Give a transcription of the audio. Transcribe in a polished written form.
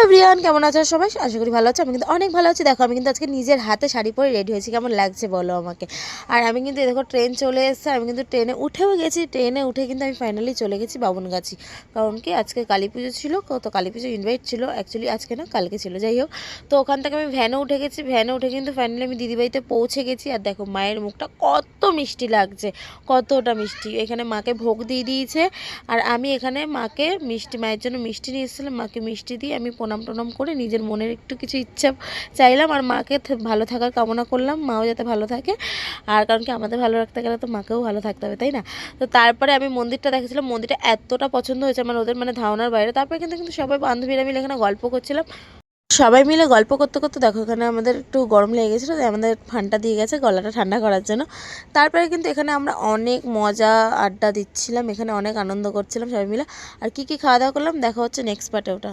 Everyone, কেমন আছো সবাই? আশা করি ভালো আছো। আমি কিন্তু অনেক ভালো আছি। দেখো, আমি কিন্তু আজকে নিজের হাতে শাড়ি পরে রেডি হয়েছি। কেমন লাগছে বলো আমাকে? আর আমি কিন্তু দেখো ট্রেন চলে এসেছে, আমি কিন্তু ট্রেনে উঠেও গেছি। ট্রেনে উঠে কিন্তু আমি ফাইনালি চলে গেছি বাবুনগাছি। কারণ কি, আজকে কালী পুজো ছিল, তো কালী পুজো ইনভাইট ছিল। অ্যাকচুয়ালি আজকে না, কালকে ছিল। যাই হোক, তো ওখান থেকে আমি ভ্যানে উঠে গেছি। ভ্যানে উঠে কিন্তু ফাইনালি আমি দিদিবাড়িতে পৌঁছে গেছি। আর দেখো, মায়ের মুখটা কত মিষ্টি লাগছে, কতটা মিষ্টি। এখানে মাকে ভোগ দিয়ে দিয়েছে। আর আমি এখানে মাকে মিষ্টি, মায়ের জন্য মিষ্টি নিয়ে এসেছিলাম। মাকে মিষ্টি দিয়ে আমি প্রণাম টনাম করে নিজের মনের একটু কিছু ইচ্ছা চাইলাম, আর মাকে ভালো থাকার কামনা করলাম, মাও যাতে ভালো থাকে। আর কারণ কি, আমাদের ভালো রাখতে গেলে তো মাকেও ভালো থাকতে হবে, তাই না? তো তারপরে আমি মন্দিরটা দেখেছিলাম। মন্দিরটা এতটা পছন্দ হয়েছে আমার, ওদের মানে ধারণার বাইরে। তারপরে কিন্তু কিন্তু সবাই বান্ধবীরা মিলে এখানে গল্প করছিলাম। সবাই মিলে গল্প করতে করতে দেখো, এখানে আমাদের একটু গরম লেগে গেছিলো, তাই আমাদের ফান্ডা দিয়ে গেছে গলাটা ঠান্ডা করার জন্য। তারপরে কিন্তু এখানে আমরা অনেক মজা আড্ডা দিচ্ছিলাম, এখানে অনেক আনন্দ করছিলাম সবাই মিলে। আর কী কী খাওয়া দাওয়া করলাম দেখা হচ্ছে নেক্সট পার্টে। ওটা